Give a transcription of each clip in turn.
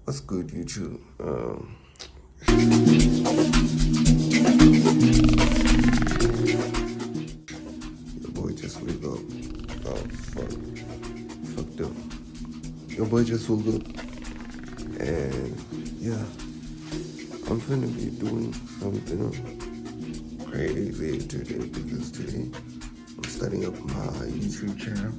What's good, YouTube? Your boy just woke up. Oh, fucked up. Your boy just woke up, and yeah, I'm finna be doing something crazy today because today I'm starting up my YouTube channel.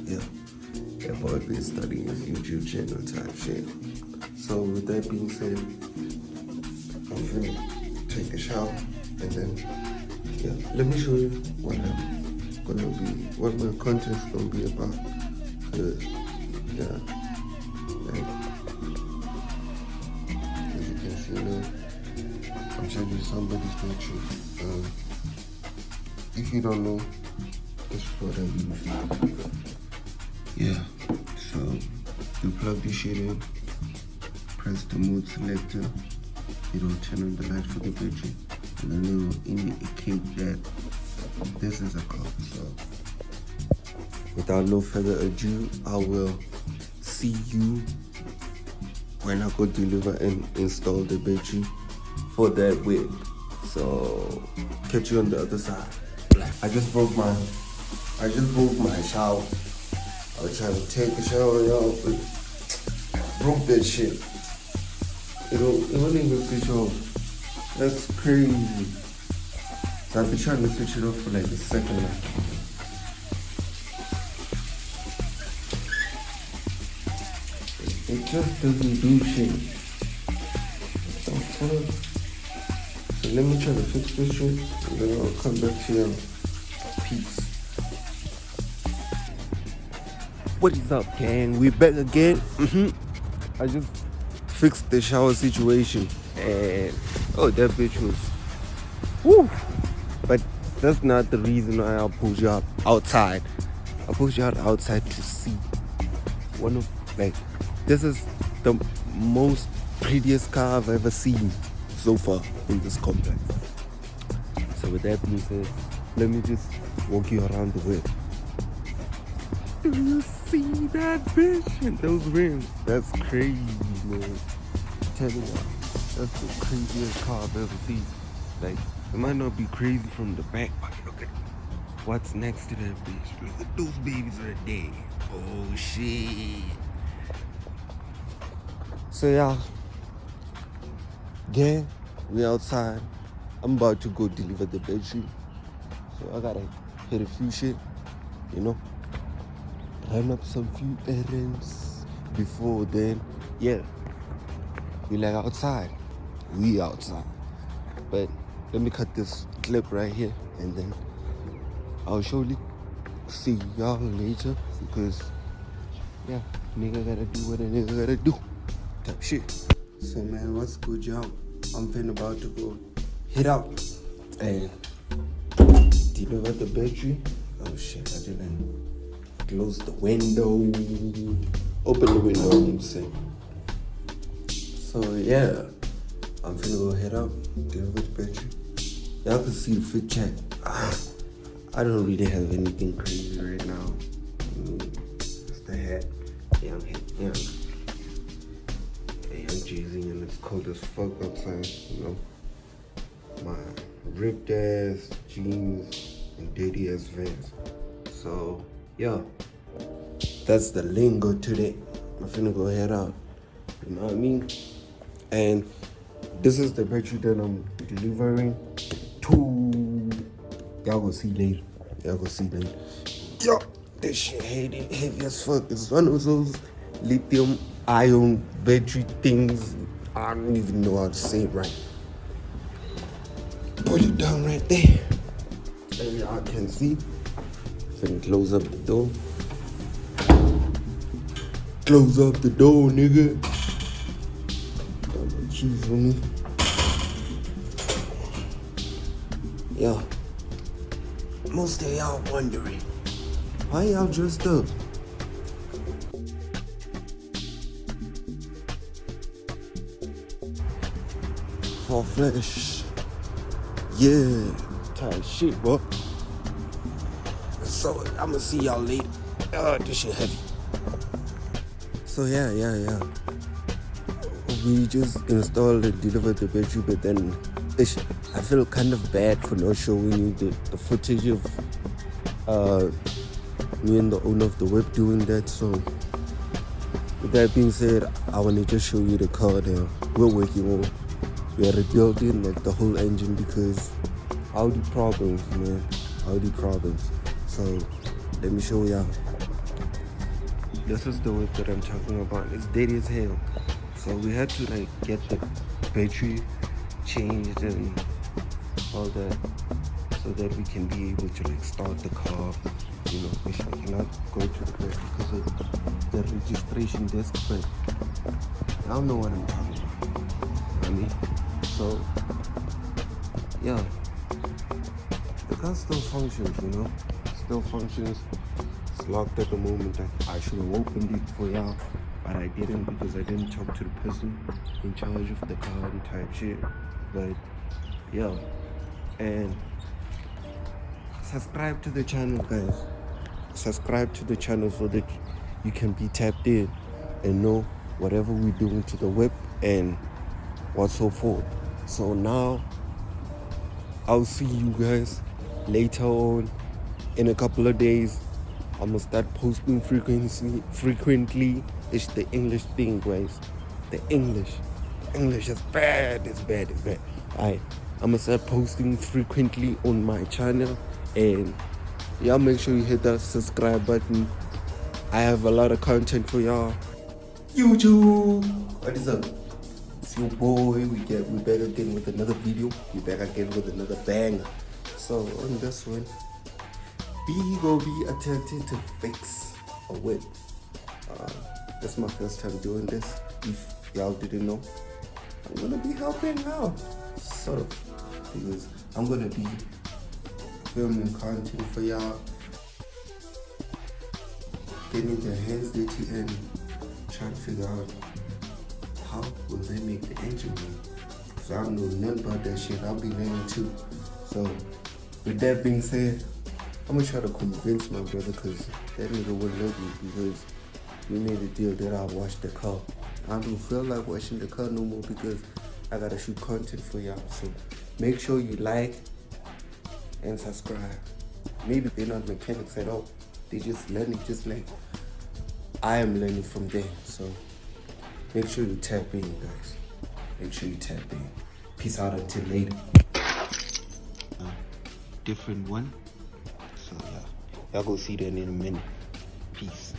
Yeah, that boy been studying his YouTube channel type shit. So with that being said, I'm finna take a shower and then let me show you what I'm gonna be, what my content's gonna be about. Cause like, as you can see now, I'm changing somebody's picture. If you don't know, this is what I use. Yeah, so you plug this shit in, press the mode selector, it'll turn on the light for the battery, and then it will indicate that this is a call. So without no further ado, I will see you when I go deliver and install the battery for that whip. So catch you on the other side. I just broke my shower. I was trying to take a shower, y'all, but broke that shit. It won't even switch off. That's crazy. So I've been trying to switch it off for like a second now. It just doesn't do shit. What the fuck? So let me try to fix this shit, and then I'll come back to you. Peace. What is up, gang? We back again. I just fixed the shower situation, and that bitch was woo. But that's not the reason why I pulled you out outside. I pulled you out outside to see this is the most prettiest car I've ever seen so far in this complex. So with that being said, let me just walk you around the whip. Do you see that bitch and those rims? That's crazy, man. Tell me that. That's the craziest car I've ever seen. Like, it might not be crazy from the back, but look at what's next to that bitch. Look at those babies right there. Oh shit. So yeah, we outside. I'm about to go deliver the battery. So I gotta hit a few shit, run up some few errands before then. Yeah, we outside. But let me cut this clip right here and then I'll surely see y'all later because nigga gotta do what a nigga gotta do type shit. So man, what's good, y'all? I'm about to go hit out and deliver the battery. Oh shit, I didn't close the window. Open the window, I'm saying. So yeah, I'm finna go head out, deliver the battery. Y'all can see the fit check. I don't really have anything crazy right now. Just the hat. Yeah, I'm cheesing and it's cold as fuck outside, My ripped ass jeans and dirty ass Vans. So yeah, that's the lingo today. I'm finna go head out. You know what I mean? And this is the battery that I'm delivering to. Y'all gonna see later. Yo, this shit heavy as fuck. It's one of those lithium ion battery things. I don't even know how to say it right. Put it down right there. And y'all can see. Finna close up the door. Close up the door, nigga. Got my keys on me. Yeah. Most of y'all wondering, why y'all dressed up? For flesh. Yeah. Tight shit, bro. So I'ma see y'all later. This shit heavy. So yeah. We just installed and delivered the battery, but then I feel kind of bad for not showing you the footage of me and the owner of the web doing that. So with that being said, I want to just show you the car that we're working on. We are rebuilding like the whole engine because Audi problems, man. Audi problems. So let me show y'all. This is the whip that I'm talking about. It's dirty as hell. So we had to like get the battery changed and all that so that we can be able to like start the car. You know, which I cannot go to the back because of the registration desk, but y'all know what I'm talking about. I mean, so yeah, the car still functions, you know, still functions. It's locked at the moment. I should have opened it for y'all, but I didn't because I didn't talk to the person in charge of the car and type shit. But yeah, and subscribe to the channel, guys. Subscribe to the channel so that you can be tapped in and know whatever we're doing to the web and what's so forth. So now I'll see you guys later on in a couple of days. I'm gonna start posting frequently. It's the English thing, guys. The English is bad. It's bad. Alright, I'm gonna start posting frequently on my channel, and y'all make sure you hit that subscribe button. I have a lot of content for y'all. YouTube, what is up? It's your boy. We back again with another video. We back again with another banger. So on this one, we go be attempting to fix a whip. That's my first time doing this. If y'all didn't know, I'm gonna be helping out, sort of, because I'm gonna be filming content for y'all, getting their hands dirty and trying to figure out how will they make the engine run. Cause I don't know nothing about that shit. I'll be learning too. So with that being said, I'm gonna try to convince my brother, cause that nigga wouldn't let me, because we made a deal that I'll wash the car. I don't feel like washing the car no more because I gotta shoot content for y'all. So make sure you like and subscribe. Maybe they're not mechanics at all. They just learning just like I am learning from them. So make sure you tap in, guys. Make sure you tap in. Peace out until later. Different one. So yeah, y'all go see that in a minute. Peace.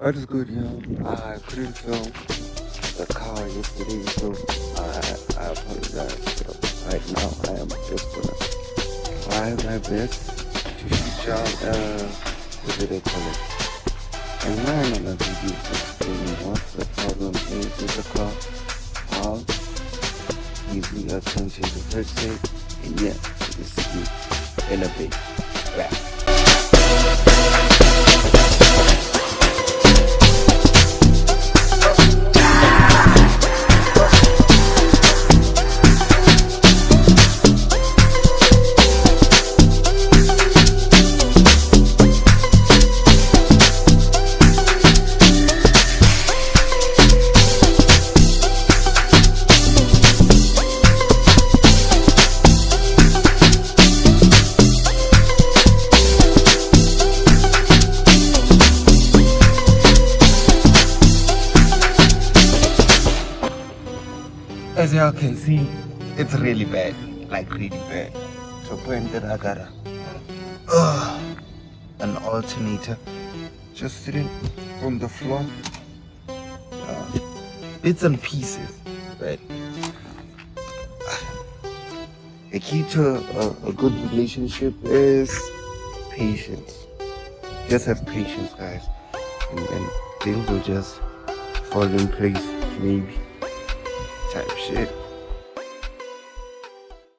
That is good, yeah. I couldn't film the car yesterday, so I apologize. So right now, I am just gonna try my best to shoot y'all, what do they call it? And learn on a video explaining what the problem is with the car, how easy attention to fix it, and yeah, this is in a bit back. As y'all can see, it's really bad, like really bad. To a point that I got an alternator just sitting on the floor. Bits and pieces, right? The key to a good relationship is patience. Just have patience, guys, and then things will just fall in place, maybe. Type shit.